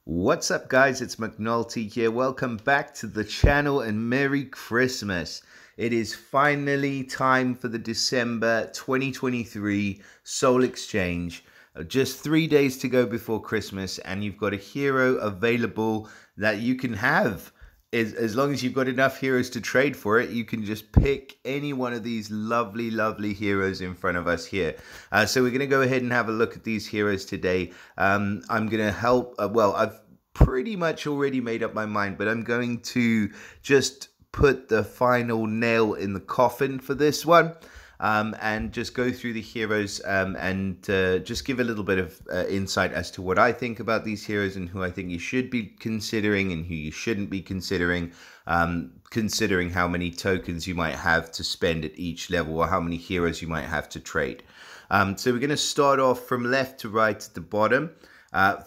What's up, guys? It's McNulty here. Welcome back to the channel and Merry Christmas. It is finally time for the December 2023 Soul Exchange. Just 3 days to go before Christmas, and you've got a hero available that you can have. As long as you've got enough heroes to trade for it, you can just pick any one of these lovely heroes in front of us here. So we're going to go ahead and have a look at these heroes today. I'm going to help, I've pretty much already made up my mind, but I'm going to just put the final nail in the coffin for this one. And just go through the heroes and just give a little bit of insight as to what I think about these heroes and who I think you should be considering and who you shouldn't be considering, considering how many tokens you might have to spend at each level or how many heroes you might have to trade. So we're going to start off from left to right at the bottom.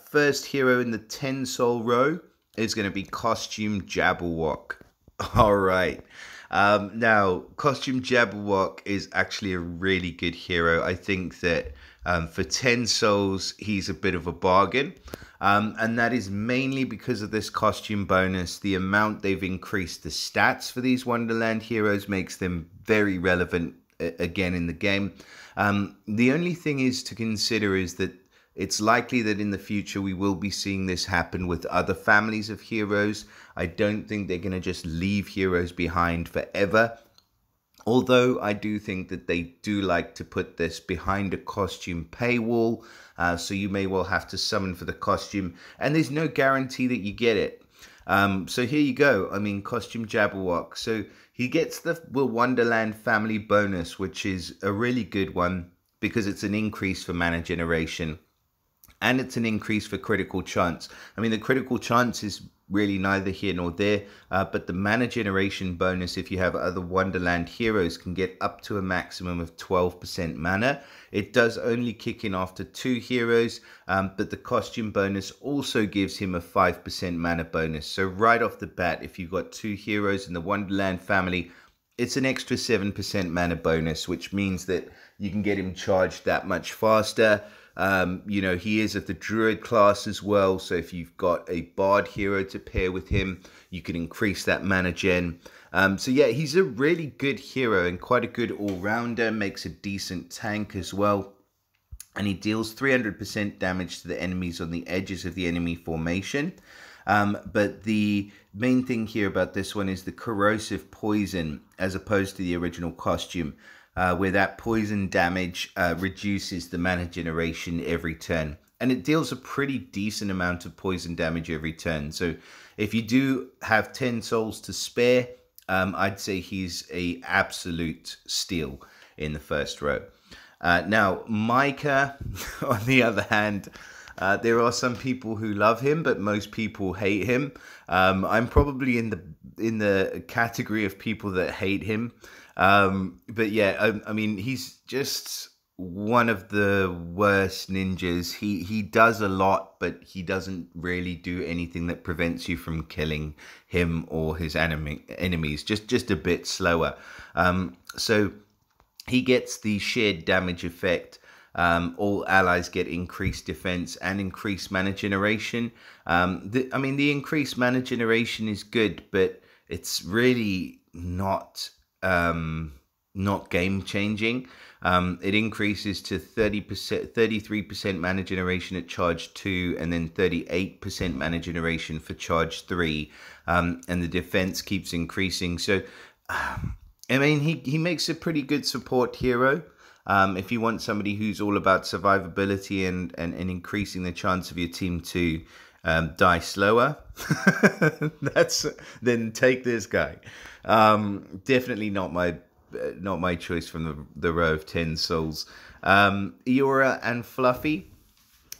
First hero in the 10 soul row is going to be Costume Jabberwock. All right. Now, Costume Jabberwock is actually a really good hero. I think that for 10 souls, he's a bit of a bargain. And that is mainly because of this costume bonus. The amount they've increased the stats for these Wonderland heroes makes them very relevant again in the game. The only thing is to consider is that it's likely that in the future we will be seeing this happen with other families of heroes. I don't think they're going to just leave heroes behind forever. Although I do think that they do like to put this behind a costume paywall. So you may well have to summon for the costume. And there's no guarantee that you get it. So here you go. I mean, Costume Jabberwock. So he gets the Wonderland family bonus, which is a really good one because it's an increase for mana generation. And it's an increase for critical chance. I mean, the critical chance is really neither here nor there. But the mana generation bonus, if you have other Wonderland heroes, can get up to a maximum of 12% mana. It does only kick in after 2 heroes. But the costume bonus also gives him a 5% mana bonus. So right off the bat, if you've got 2 heroes in the Wonderland family, it's an extra 7% mana bonus, which means that you can get him charged that much faster. You know, he is of the druid class as well, so if you've got a bard hero to pair with him, you can increase that mana gen. So yeah, he's a really good hero and quite a good all-rounder, makes a decent tank as well. And he deals 300% damage to the enemies on the edges of the enemy formation. But the main thing here about this one is the corrosive poison as opposed to the original costume. Where that poison damage reduces the mana generation every turn. And it deals a pretty decent amount of poison damage every turn. So if you do have 10 souls to spare, I'd say he's a absolute steal in the first row. Now, Micah, on the other hand, there are some people who love him, but most people hate him. I'm probably in the category of people that hate him. But yeah, I mean, he's just one of the worst ninjas. He does a lot, but he doesn't really do anything that prevents you from killing him or his enemies. Just a bit slower. So he gets the shared damage effect. All allies get increased defense and increased mana generation. I mean, the increased mana generation is good, but it's really not game changing. It increases to 33% mana generation at charge 2, and then 38% mana generation for charge 3. And the defense keeps increasing. So, I mean, he makes a pretty good support hero. If you want somebody who's all about survivability and increasing the chance of your team to die slower, then take this guy. Definitely not my choice from the row of 10 souls. Aurin Fluffy.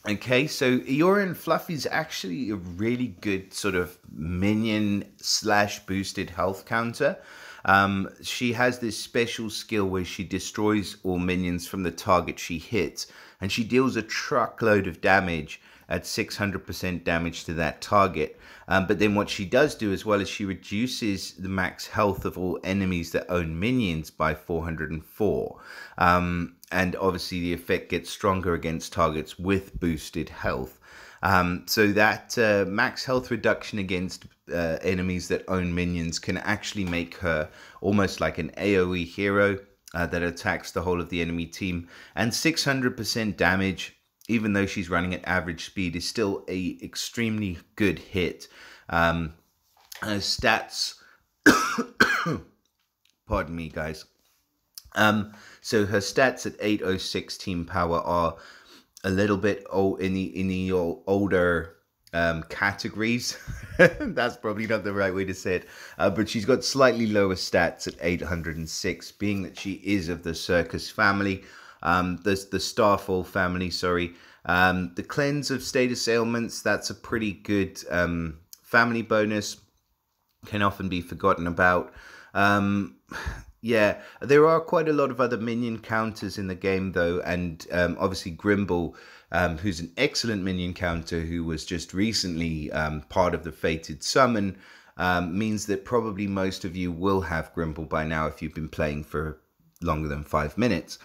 Okay, so Aurin Fluff is actually a really good sort of minion / boosted health counter. She has this special skill where she destroys all minions from the target she hits. and she deals a truckload of damage at 600% damage to that target. But then what she does do as well is she reduces the max health of all enemies that own minions by 404. And obviously the effect gets stronger against targets with boosted health. So that max health reduction against enemies that own minions can actually make her almost like an AoE hero that attacks the whole of the enemy team. And 600% damage, even though she's running at average speed, is still a extremely good hit. Her stats, pardon me guys. So her stats at 806 team power are a little bit in the older categories. That's probably not the right way to say it, but she's got slightly lower stats at 806, being that she is of the Circus family. The Starfall family, sorry. The cleanse of status ailments, that's a pretty good family bonus. Can often be forgotten about. Yeah, there are quite a lot of other minion counters in the game though, and obviously Grimble, who's an excellent minion counter who was just recently part of the Fated Summon, means that probably most of you will have Grimble by now if you've been playing for longer than 5 minutes.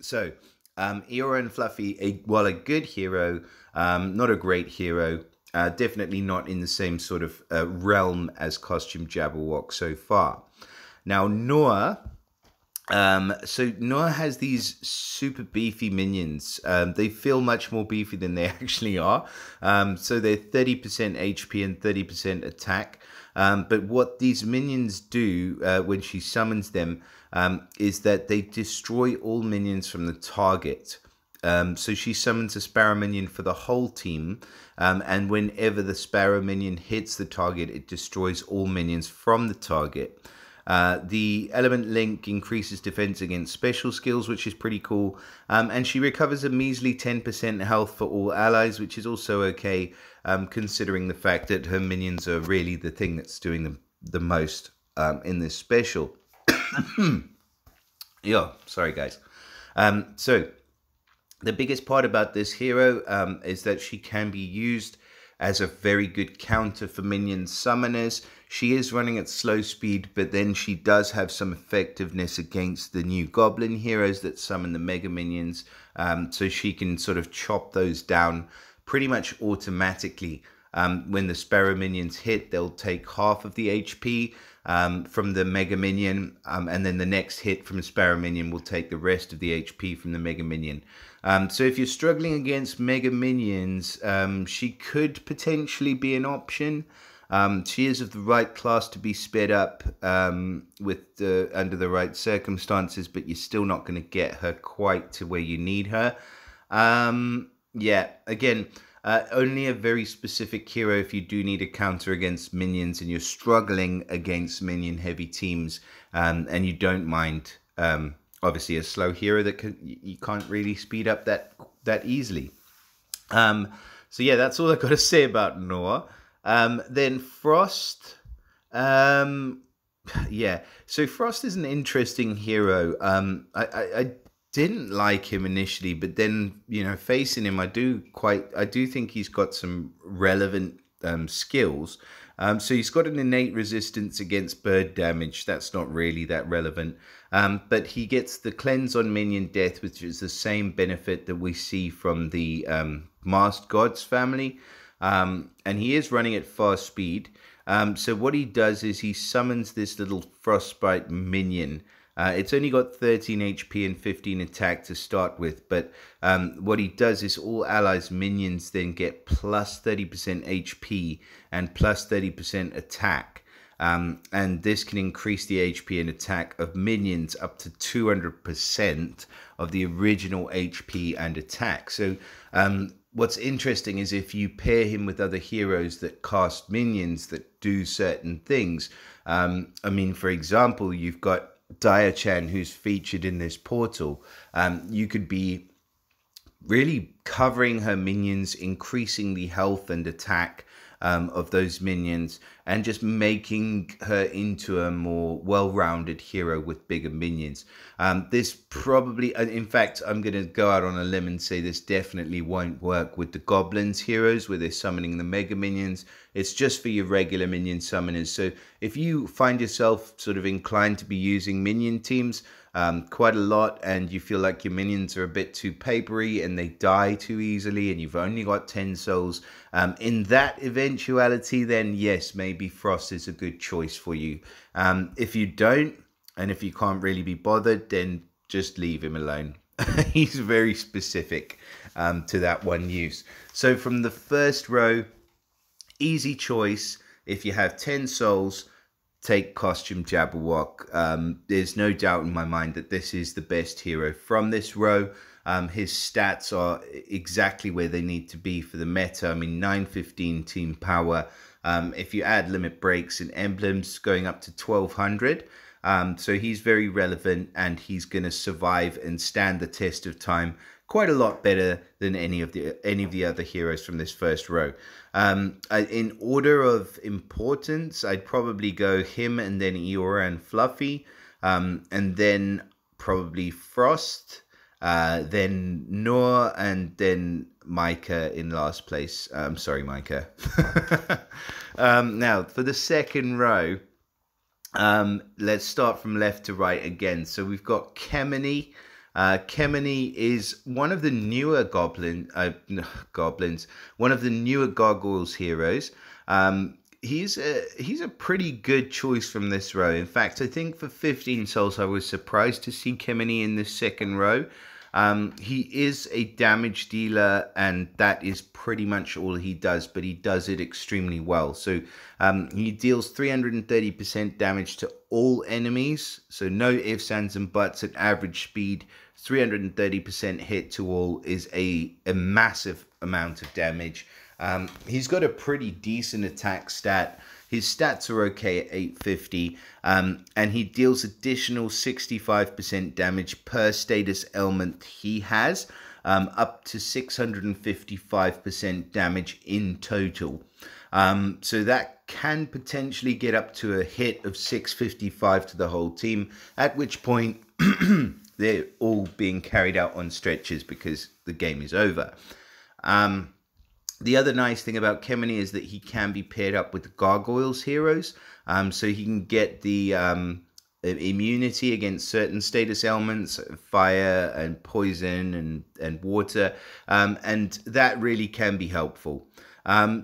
So, Aurin Fluff, while a good hero, not a great hero, definitely not in the same sort of realm as Costume Jabberwock so far. Now, Noah, so Noah has these super beefy minions. They feel much more beefy than they actually are. So they're 30% HP and 30% attack. But what these minions do when she summons them is that they destroy all minions from the target. So she summons a Sparrow minion for the whole team, and whenever the Sparrow minion hits the target, it destroys all minions from the target. The element link increases defense against special skills, which is pretty cool. And she recovers a measly 10% health for all allies, which is also okay, considering the fact that her minions are really the thing that's doing the most in this special. Yeah, sorry guys. So the biggest part about this hero is that she can be used as a very good counter for minion summoners. She is running at slow speed, but then she does have some effectiveness against the new goblin heroes that summon the mega minions. So she can sort of chop those down pretty much automatically. When the Sparrow minions hit, they'll take half of the HP from the mega minion, and then the next hit from a Sparrow minion will take the rest of the HP from the mega minion. So if you're struggling against mega minions, she could potentially be an option. She is of the right class to be sped up with under the right circumstances, but you're still not going to get her quite to where you need her. Yeah, again, only a very specific hero if you do need a counter against minions and you're struggling against minion heavy teams, and you don't mind obviously a slow hero that you can't really speed up that easily. So yeah, that's all I've got to say about Noah. Then Frost, yeah, so Frost is an interesting hero. I didn't like him initially, but then, you know, facing him, I do think he's got some relevant skills. So he's got an innate resistance against bird damage. That's not really that relevant. But he gets the cleanse on minion death, which is the same benefit that we see from the Masked Gods family. And he is running at fast speed. So what he does is he summons this little frostbite minion. It's only got 13 HP and 15 attack to start with, but what he does is all allies minions then get plus 30% HP and plus 30% attack. And this can increase the HP and attack of minions up to 200% of the original HP and attack. So what's interesting is if you pair him with other heroes that cast minions that do certain things. I mean, for example, you've got Dio Chan, who's featured in this portal. You could be really covering her minions, increasing the health and attack of those minions, and just making her into a more well-rounded hero with bigger minions. This probably, in fact, I'm going to go out on a limb and say this definitely won't work with the Goblins heroes where they're summoning the Mega Minions. It's just for your regular minion summoners. So if you find yourself sort of inclined to be using minion teams quite a lot, and you feel like your minions are a bit too papery and they die too easily, and you've only got 10 souls, in that eventuality, then yes, maybe Frost is a good choice for you. If you don't, and if you can't really be bothered, then just leave him alone. He's very specific to that one use. So from the first row, easy choice. If you have 10 souls, take Costume Jabberwock. There's no doubt in my mind that this is the best hero from this row. His stats are exactly where they need to be for the meta. I mean, 915 team power. If you add limit breaks and emblems, going up to 1200. So he's very relevant, and he's going to survive and stand the test of time quite a lot better than any of the other heroes from this first row. In order of importance, I'd probably go him and then Aurin Fluffy, and then probably Frost, then Noor, and then Micah in last place. Sorry, Micah. Now, for the second row, let's start from left to right again. So we've got Chemy. Chemy is one of the newer one of the newer Gargoyles heroes. He's a pretty good choice from this row. In fact, I think for 15 souls, I was surprised to see Chemy in this second row. He is a damage dealer, and that is pretty much all he does, but he does it extremely well. So he deals 330% damage to all enemies, so no ifs, ands, and buts. At average speed, 330% hit to all is a massive amount of damage. He's got a pretty decent attack stat. His stats are okay at 850, and he deals additional 65% damage per status element he has, up to 655% damage in total. So that can potentially get up to a hit of 655 to the whole team, at which point they're all being carried out on stretchers because the game is over. The other nice thing about Chemy is that he can be paired up with the Gargoyles heroes, so he can get the immunity against certain status elements, fire and poison and water, and that really can be helpful.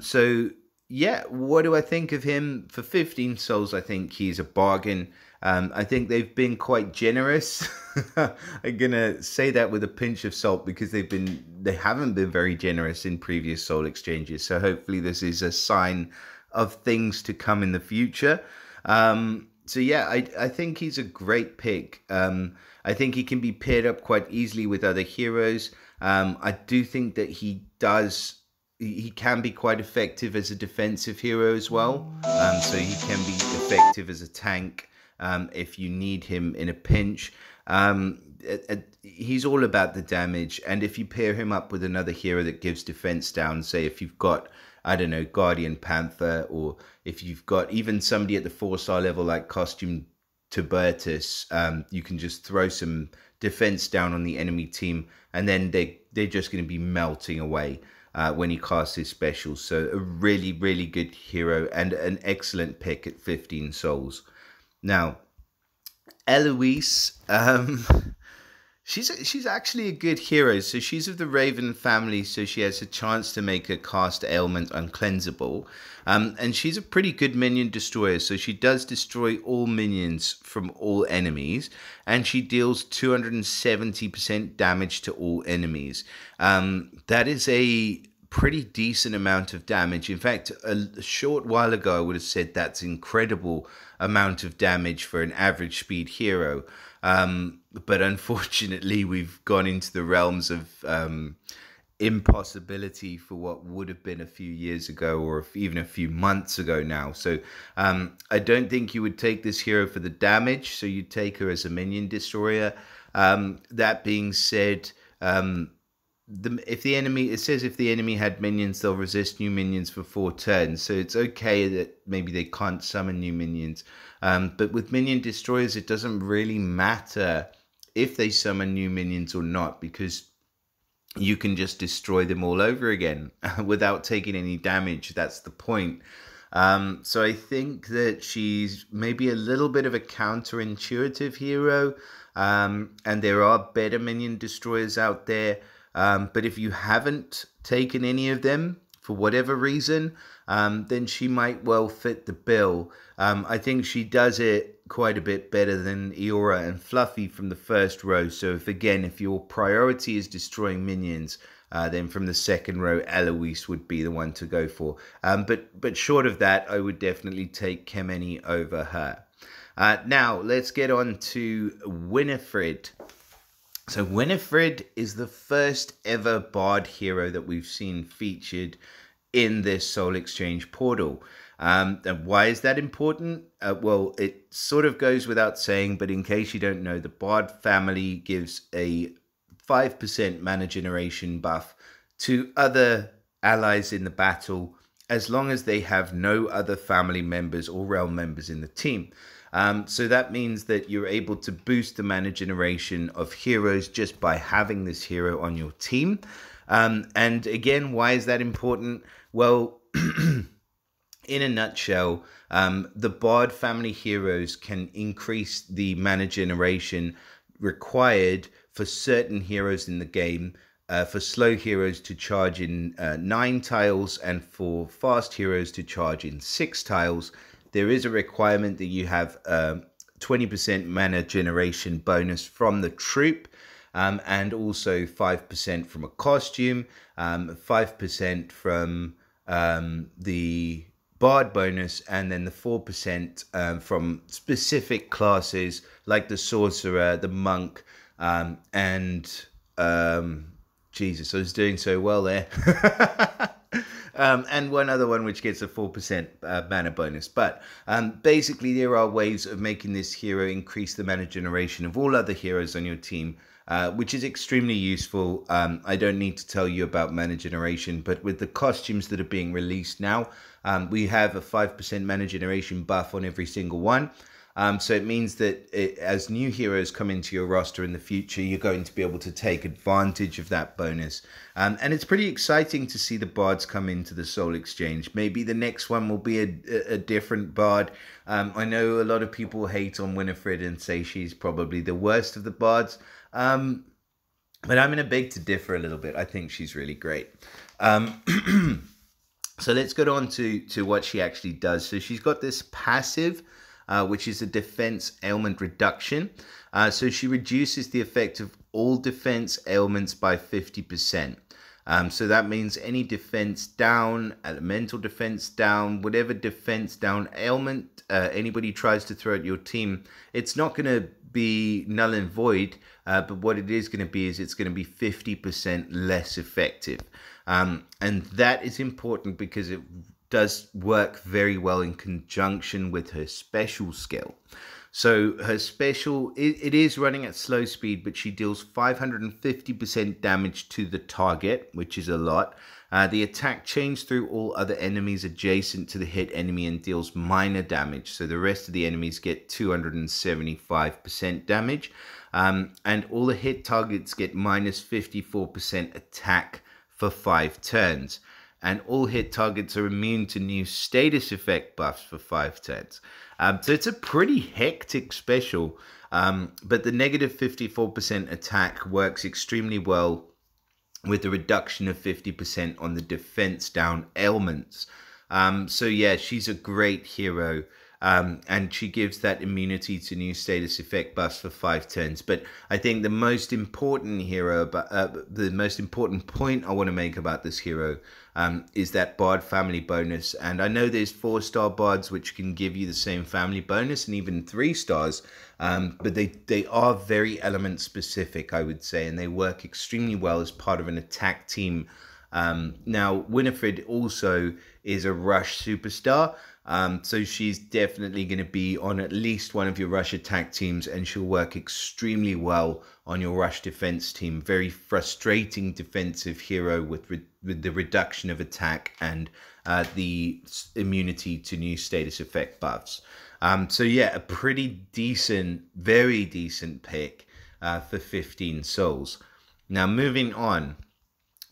So yeah, what do I think of him? For 15 souls, I think he's a bargain. I think they've been quite generous. I'm gonna say that with a pinch of salt because they haven't been very generous in previous soul exchanges. So hopefully this is a sign of things to come in the future. So yeah, I think he's a great pick. I think he can be paired up quite easily with other heroes. I do think that he can be quite effective as a defensive hero as well. So he can be effective as a tank if you need him in a pinch. He's all about the damage, and if you pair him up with another hero that gives defense down, say if you've got, I don't know, Guardian Panther, or if you've got even somebody at the 4-star level like Costume Tubertus, you can just throw some defense down on the enemy team, and then they're just going to be melting away when he casts his specials. So a really, really good hero and an excellent pick at 15 souls. Now, Eloise, she's actually a good hero. So she's of the Raven family, so she has a chance to make her cast ailment uncleansable. And she's a pretty good minion destroyer, so she does destroy all minions from all enemies, and she deals 270% damage to all enemies. That is a pretty decent amount of damage. In fact, a short while ago I would have said that's incredible amount of damage for an average speed hero, but unfortunately we've gone into the realms of impossibility for what would have been a few years ago, or even a few months ago now. So I don't think you would take this hero for the damage, so you'd take her as a minion destroyer. That being said, if the enemy, it says if the enemy had minions, they'll resist new minions for 4 turns. So it's okay that maybe they can't summon new minions. But with minion destroyers, it doesn't really matter if they summon new minions or not, because you can just destroy them all over again without taking any damage. That's the point. So I think that she's maybe a little bit of a counterintuitive hero, and there are better minion destroyers out there. But if you haven't taken any of them for whatever reason, then she might well fit the bill. I think she does it quite a bit better than Eora and Fluffy from the first row. So if your priority is destroying minions, then from the second row, Eloise would be the one to go for. But short of that, I would definitely take Chemy over her. Now, let's get on to Winred. So Winred is the first ever Bard hero that we've seen featured in this Soul Exchange portal. And why is that important? Well, it sort of goes without saying, but in case you don't know, the Bard family gives a 5% mana generation buff to other allies in the battle, as long as they have no other family members or realm members in the team. So that means that you're able to boost the mana generation of heroes just by having this hero on your team. And again, why is that important? Well, in a nutshell, the Bard family heroes can increase the mana generation required for certain heroes in the game, for slow heroes to charge in 9 tiles, and for fast heroes to charge in 6 tiles. There is a requirement that you have 20% mana generation bonus from the troop, and also 5% from a costume, 5% from the Bard bonus, and then the 4% from specific classes like the Sorcerer, the Monk, and Jesus, I was doing so well there. And one other one which gets a 4% mana bonus. But basically there are ways of making this hero increase the mana generation of all other heroes on your team, which is extremely useful. I don't need to tell you about mana generation, but with the costumes that are being released now, we have a 5% mana generation buff on every single one. So it means that as new heroes come into your roster in the future, you're going to be able to take advantage of that bonus. And it's pretty exciting to see the Bards come into the Soul Exchange. Maybe the next one will be a different Bard. I know a lot of people hate on Winred and say she's probably the worst of the Bards. But I'm going to beg to differ a little bit. I think she's really great. So let's go on to what she actually does. So she's got this passive, which is a defense ailment reduction. So she reduces the effect of all defense ailments by 50%. So that means any defense down, elemental defense down, whatever defense down ailment anybody tries to throw at your team, it's not going to be null and void, but what it is going to be is it's going to be 50% less effective. And that is important because it does work very well in conjunction with her special skill. So her special, it is running at slow speed, but she deals 550% damage to the target, which is a lot. The attack chains through all other enemies adjacent to the hit enemy and deals minor damage. So the rest of the enemies get 275% damage. And all the hit targets get minus 54% attack for 5 turns. And all hit targets are immune to new status effect buffs for 5 turns. So it's a pretty hectic special, but the negative 54% attack works extremely well with the reduction of 50% on the defense down ailments. So yeah, she's a great hero. And she gives that immunity to new status effect buffs for 5 turns. But I think the most important hero, the most important point I want to make about this hero is that Bard family bonus. And I know there's 4-star Bards which can give you the same family bonus, and even 3 stars. But they are very element specific, I would say, and they work extremely well as part of an attack team Now, Winifred also is a rush superstar. So she's definitely going to be on at least one of your rush attack teams, and she'll work extremely well on your rush defense team. Very frustrating defensive hero with the reduction of attack and the immunity to new status effect buffs. So yeah, a pretty decent, very decent pick for 15 souls. Now moving on,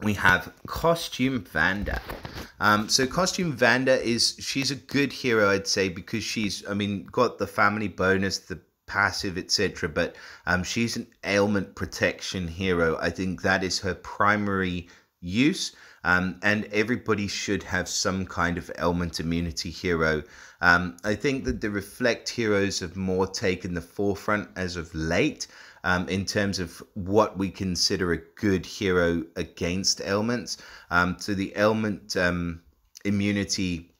we have Costume Vander. So Costume Vander she's a good hero, I'd say, because she's, got the family bonus, the passive, etc. But she's an ailment protection hero. I think that is her primary use. And everybody should have some kind of ailment immunity hero. I think that the reflect heroes have more taken the forefront as of late. In terms of what we consider a good hero against ailments. So the ailment immunity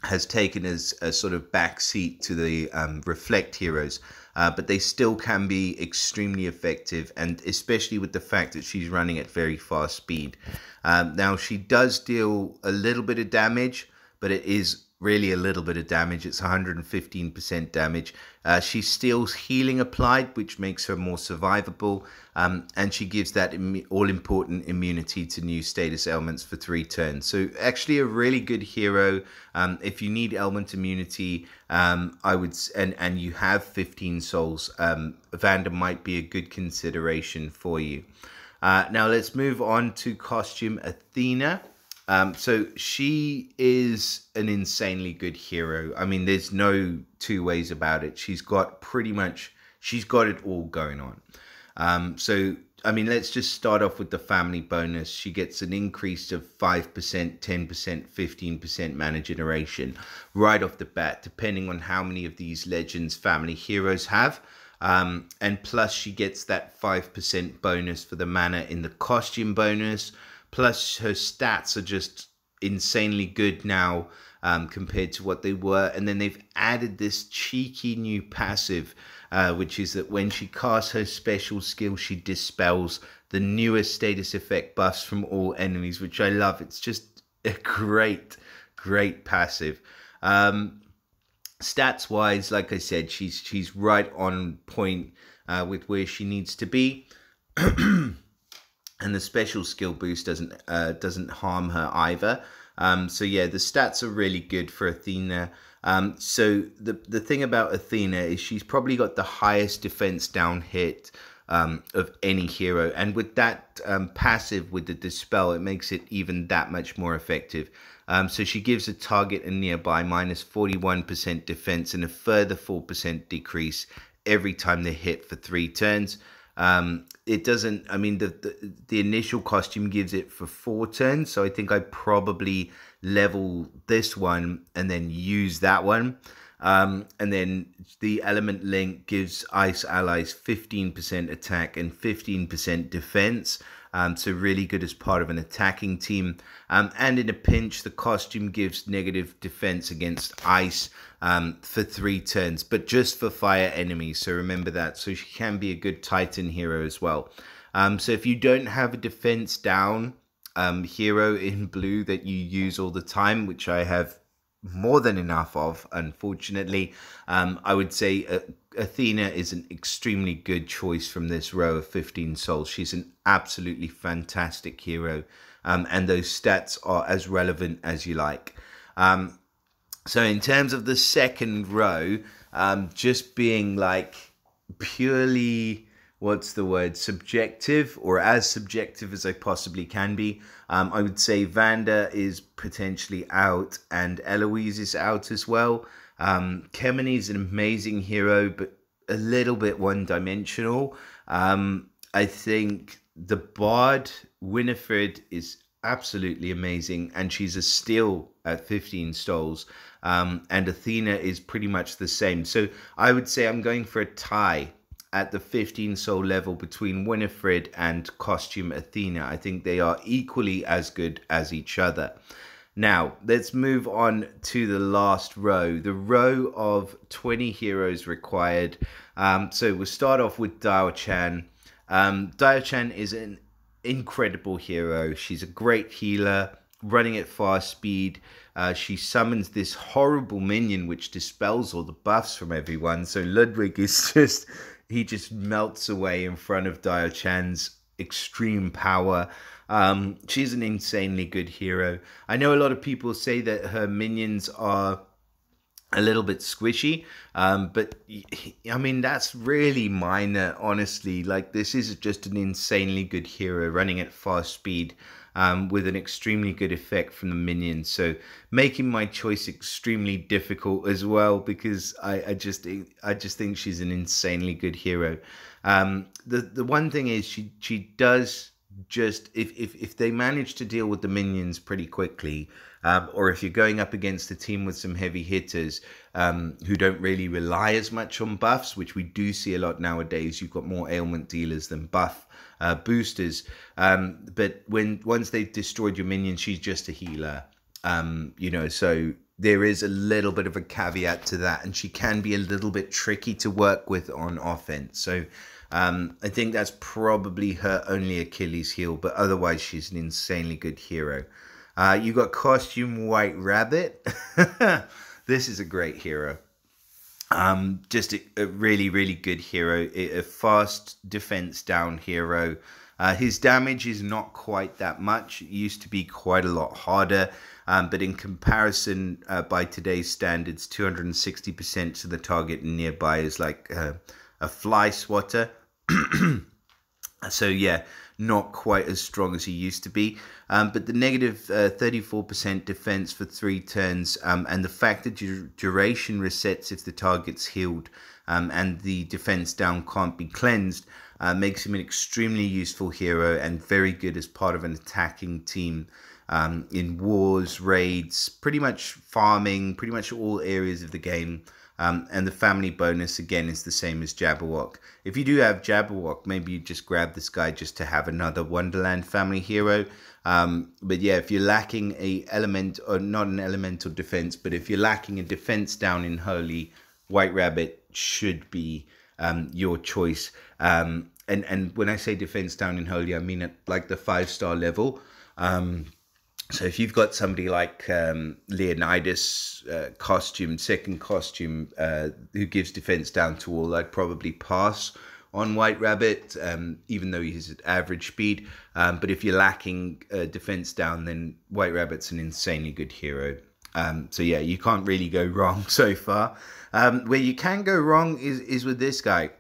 has taken as a sort of backseat to the reflect heroes, but they still can be extremely effective, and especially with the fact that she's running at very fast speed. Now, she does deal a little bit of damage, but it is really a little bit of damage. It's 115% damage. She steals healing applied, which makes her more survivable, and she gives that all-important immunity to new status ailments for 3 turns. So actually a really good hero. If you need ailment immunity, I would, and you have 15 souls, Vander might be a good consideration for you. Now let's move on to Costume Athena. So she is an insanely good hero. There's no two ways about it. She's got it all going on. Let's just start off with the family bonus. She gets an increase of 5%, 10%, 15% mana generation right off the bat, depending on how many of these Legends family heroes have. And plus she gets that 5% bonus for the mana in the costume bonus. Plus, her stats are just insanely good now compared to what they were. And then they've added this cheeky new passive, which is that when she casts her special skill, she dispels the newest status effect buffs from all enemies, which I love. It's just a great, great passive. Stats-wise, like I said, she's right on point with where she needs to be. And the special skill boost doesn't harm her either. So yeah, the stats are really good for Athena. So the thing about Athena is she's probably got the highest defense down hit of any hero, and with that passive with the dispel, it makes it even that much more effective. So she gives a target and nearby minus 41% defense and a further 4% decrease every time they hit for 3 turns. It doesn't, the initial costume gives it for 4 turns, so I think I probably level this one and then use that one. And then the element link gives ice allies 15% attack and 15% defense. So really good as part of an attacking team. And in a pinch, the costume gives negative defense against ice for 3 turns, but just for fire enemies. So remember that. So she can be a good Titan hero as well. So if you don't have a defense down hero in blue that you use all the time, which I have more than enough of, unfortunately, I would say Athena is an extremely good choice from this row of 15 souls. She's an absolutely fantastic hero, and those stats are as relevant as you like. So in terms of the second row, just being like purely, what's the word, subjective, or as subjective as I possibly can be, I would say Vander is potentially out and Eloise is out as well. Chemy is an amazing hero, but a little bit one-dimensional. I think the Bard, Winifred, is absolutely amazing, and she's a steal at 15 souls. And Athena is pretty much the same. So I would say I'm going for a tie at the 15 soul level between Winifred and Costume Athena. I think they are equally as good as each other. Now, let's move on to the last row, the row of 20 heroes required. So we'll start off with Dio Chan. Dio Chan is an incredible hero. She's a great healer, running at fast speed. She summons this horrible minion which dispels all the buffs from everyone. So Ludwig is just, he just melts away in front of Dio Chan's extreme power. She's an insanely good hero. I know a lot of people say that her minions are a little bit squishy, but I mean, that's really minor, honestly. Like, this is just an insanely good hero running at fast speed, with an extremely good effect from the minions. So making my choice extremely difficult as well, because I just think she's an insanely good hero. The one thing is she does just, if they manage to deal with the minions pretty quickly, or if you're going up against a team with some heavy hitters who don't really rely as much on buffs, which we do see a lot nowadays. You've got more ailment dealers than buff boosters. But once they've destroyed your minions, she's just a healer. You know, so there is a little bit of a caveat to that, and she can be a little bit tricky to work with on offense. So I think that's probably her only Achilles heel, but otherwise she's an insanely good hero. You got Costume White Rabbit. This is a great hero. Just a really, really good hero. A fast defense down hero. His damage is not quite that much. It used to be quite a lot harder. But in comparison, by today's standards, 260% to the target nearby is like a fly swatter. So yeah, not quite as strong as he used to be. But the negative 34% defense for 3 turns, and the fact that duration resets if the target's healed, and the defense down can't be cleansed, makes him an extremely useful hero and very good as part of an attacking team. In wars, raids, pretty much farming, pretty much all areas of the game. And the family bonus, again, is the same as Jabberwock. If you do have Jabberwock, maybe you just grab this guy just to have another Wonderland family hero. But yeah, if you're lacking a element, or not an elemental defense, but if you're lacking a defense down in Holy, White Rabbit should be your choice. And when I say defense down in Holy, I mean at like the 5-star level. So if you've got somebody like Leonidas costume, second costume, who gives defense down to all, I'd probably pass on White Rabbit, even though he's at average speed. But if you're lacking defense down, then White Rabbit's an insanely good hero. So yeah, you can't really go wrong so far. Where you can go wrong is with this guy.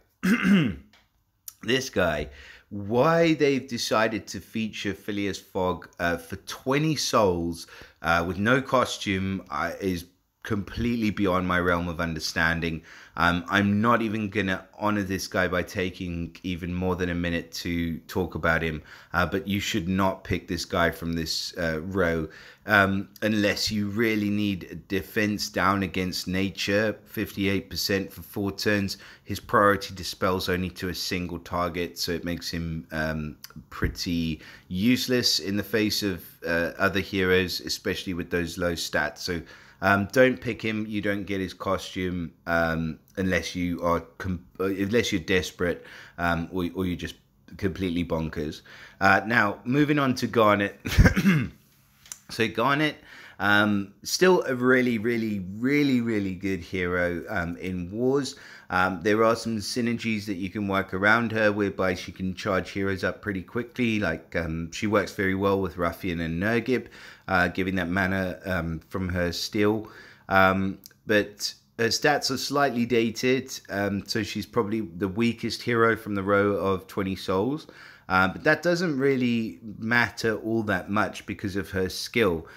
This guy. Why they've decided to feature Filas Fog for 20 souls with no costume is completely beyond my realm of understanding. I'm not even going to honor this guy by taking even more than a minute to talk about him. But you should not pick this guy from this row unless you really need defense down against nature, 58% for 4 turns. His priority dispels only to a single target, so it makes him pretty useless in the face of other heroes, especially with those low stats. So don't pick him. You don't get his costume unless you are unless you're desperate, or you're just completely bonkers. Now moving on to Garnet. So Garnet, still a really good hero in wars. There are some synergies that you can work around her, whereby she can charge heroes up pretty quickly. Like she works very well with Ruffian and Nergib, giving that mana from her steel. But her stats are slightly dated, so she's probably the weakest hero from the row of 20 souls. But that doesn't really matter all that much because of her skill.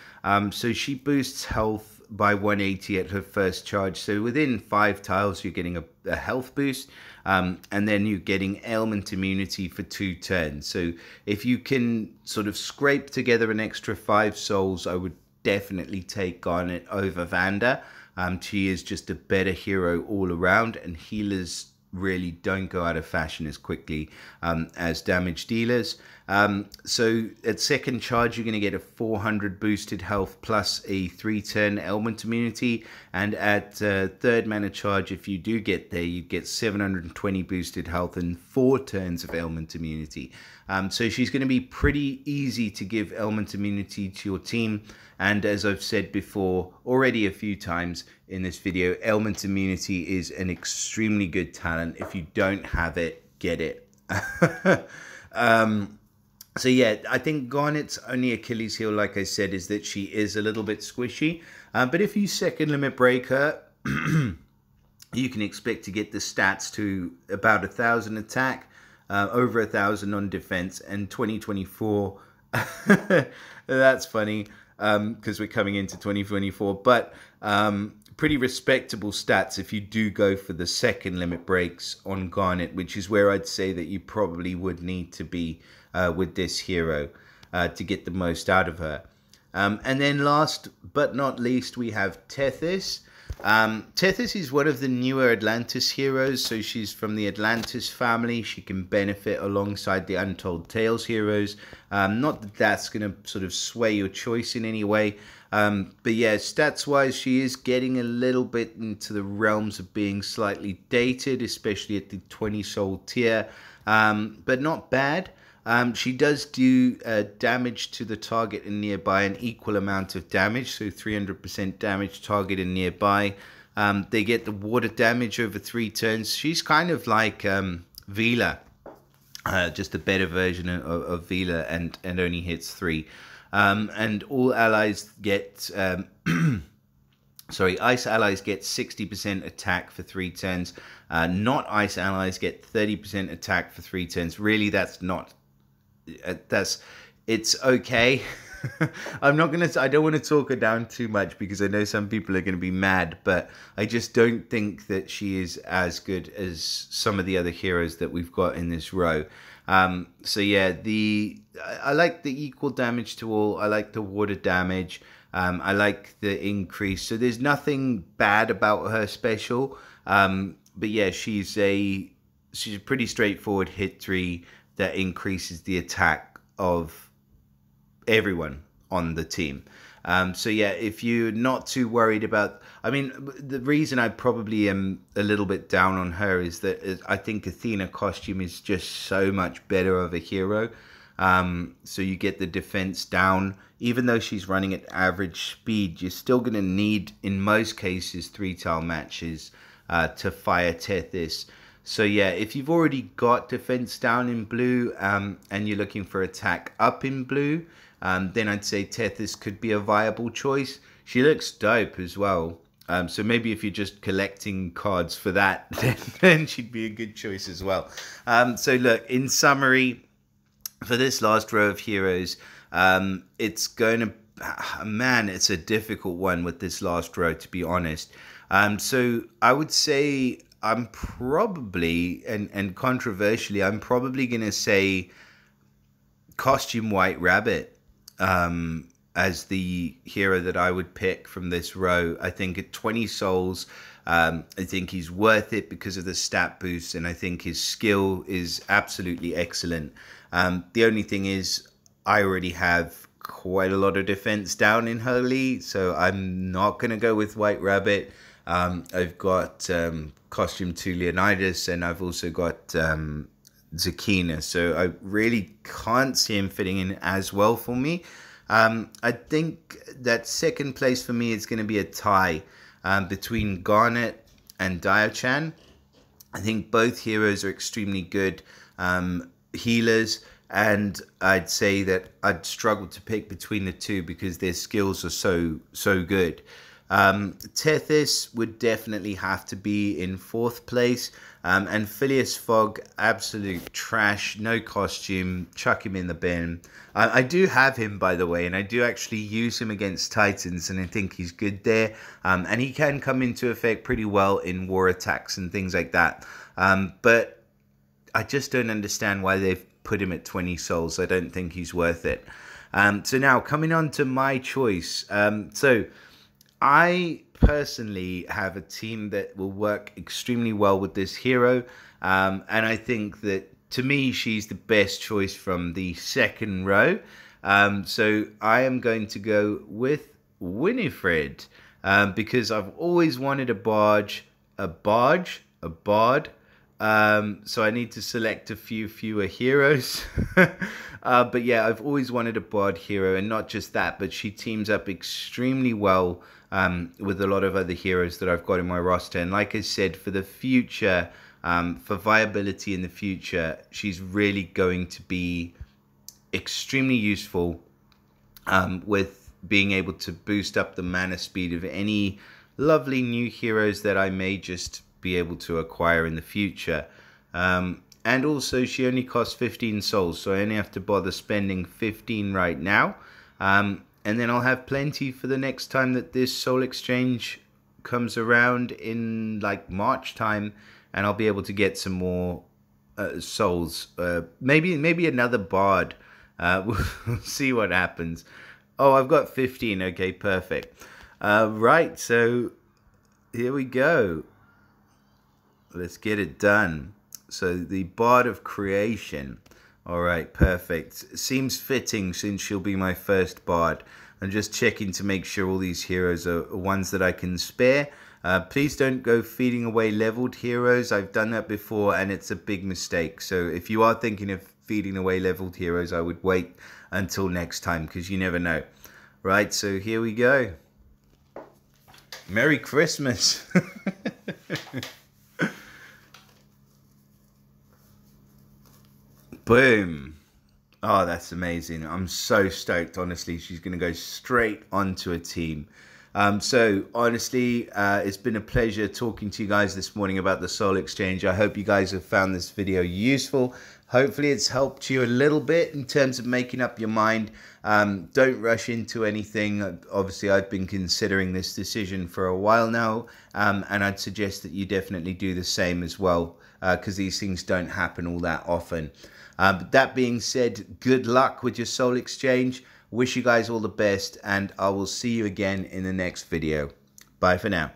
So she boosts health by 180 at her first charge. So within 5 tiles, you're getting a health boost. And then you're getting ailment immunity for 2 turns. So if you can sort of scrape together an extra 5 souls, I would definitely take Garnet over Vander. She is just a better hero all around, and healers really don't go out of fashion as quickly as damage dealers. So at second charge, you're going to get a 400 boosted health plus a 3-turn ailment immunity. And at third mana charge, if you do get there, you get 720 boosted health and 4 turns of ailment immunity. So she's going to be pretty easy to give element immunity to your team. And as I've said before already a few times in this video, element immunity is an extremely good talent. If you don't have it, get it. So yeah, I think Garnet's only Achilles heel, like I said, is that she is a little bit squishy. But if you second limit break her, you can expect to get the stats to about 1,000 attack, over 1,000 on defense, and 2024. That's funny because we're coming into 2024, but pretty respectable stats if you do go for the second limit breaks on Garnet, which is where I'd say that you probably would need to be with this hero to get the most out of her. And then last but not least, we have Tethys. Tethys is one of the newer Atlantis heroes, so she's from the Atlantis family. She can benefit alongside the Untold Tales heroes. Not that that's going to sort of sway your choice in any way, but yeah, stats-wise, she is getting a little bit into the realms of being slightly dated, especially at the 20 soul tier, but not bad. She does do damage to the target and nearby, an equal amount of damage, so 300% damage target and nearby. They get the water damage over 3 turns. She's kind of like Vila, just a better version of Vila, and only hits 3. And all allies get... Sorry, ice allies get 60% attack for 3 turns. Not ice allies get 30% attack for 3 turns. Really, that's not... it's okay. I don't want to talk her down too much because I know some people are going to be mad, but I just don't think that she is as good as some of the other heroes that we've got in this row. So yeah, I like the equal damage to all. I like the water damage. I like the increase. So there's nothing bad about her special. But yeah, she's a pretty straightforward hit 3 that increases the attack of everyone on the team. So yeah, if you're not too worried about... I mean, the reason I probably am a little bit down on her is that I think Athena costume is just so much better of a hero. So you get the defense down. Even though she's running at average speed, you're still going to need, in most cases, 3-tile matches to fire Tethys. So yeah, if you've already got defense down in blue and you're looking for attack up in blue, then I'd say Tethys could be a viable choice. She looks dope as well. So maybe if you're just collecting cards for that, then she'd be a good choice as well. So look, in summary, for this last row of heroes, it's going to... man, it's a difficult one with this last row, to be honest. So I would say... I'm probably, and controversially, I'm probably going to say Costume White Rabbit as the hero that I would pick from this row. I think at 20 souls, I think he's worth it because of the stat boost, and I think his skill is absolutely excellent. The only thing is, I already have quite a lot of defense down in Holy, so I'm not going to go with White Rabbit. I've got Costume 2 Leonidas, and I've also got Zakina, so I really can't see him fitting in as well for me. I think that second place for me is going to be a tie between Garnet and Dio Chan. I think both heroes are extremely good healers, and I'd say that I'd struggle to pick between the two because their skills are so good. Tethys would definitely have to be in 4th place, and Filas Fog, absolute trash, no costume, chuck him in the bin. I do have him, by the way, and I do actually use him against Titans, and I think he's good there, and he can come into effect pretty well in war attacks and things like that, but I just don't understand why they've put him at 20 souls. I don't think he's worth it. So now, coming on to my choice, so I personally have a team that will work extremely well with this hero, and I think that, to me, she's the best choice from the second row. So I am going to go with Winred, because I've always wanted a bard, So I need to select a few fewer heroes. But yeah, I've always wanted a bard hero, and not just that, but she teams up extremely well with a lot of other heroes that I've got in my roster. And like I said, for the future, for viability in the future, she's really going to be extremely useful with being able to boost up the mana speed of any lovely new heroes that I may just be able to acquire in the future. And also she only costs 15 souls, so I only have to bother spending 15 right now, and then I'll have plenty for the next time that this soul exchange comes around in like March time, and I'll be able to get some more souls, maybe another bard. We'll see what happens. Oh, I've got 15. Okay, perfect. Right, so here we go. Let's get it done. So the Bard of Creation. All right, perfect. Seems fitting since she'll be my first Bard. I'm just checking to make sure all these heroes are ones that I can spare. Please don't go feeding away leveled heroes. I've done that before and it's a big mistake. So if you are thinking of feeding away leveled heroes, I would wait until next time because you never know. Right, so here we go. Merry Christmas. Boom. Oh, that's amazing. I'm so stoked, honestly. She's going to go straight onto a team. So, honestly, it's been a pleasure talking to you guys this morning about the Soul Exchange. I hope you guys have found this video useful. Hopefully, it's helped you a little bit in terms of making up your mind. Don't rush into anything. Obviously, I've been considering this decision for a while now, and I'd suggest that you definitely do the same as well, because these things don't happen all that often. But that being said, good luck with your Soul Exchange. Wish you guys all the best, and I will see you again in the next video. Bye for now.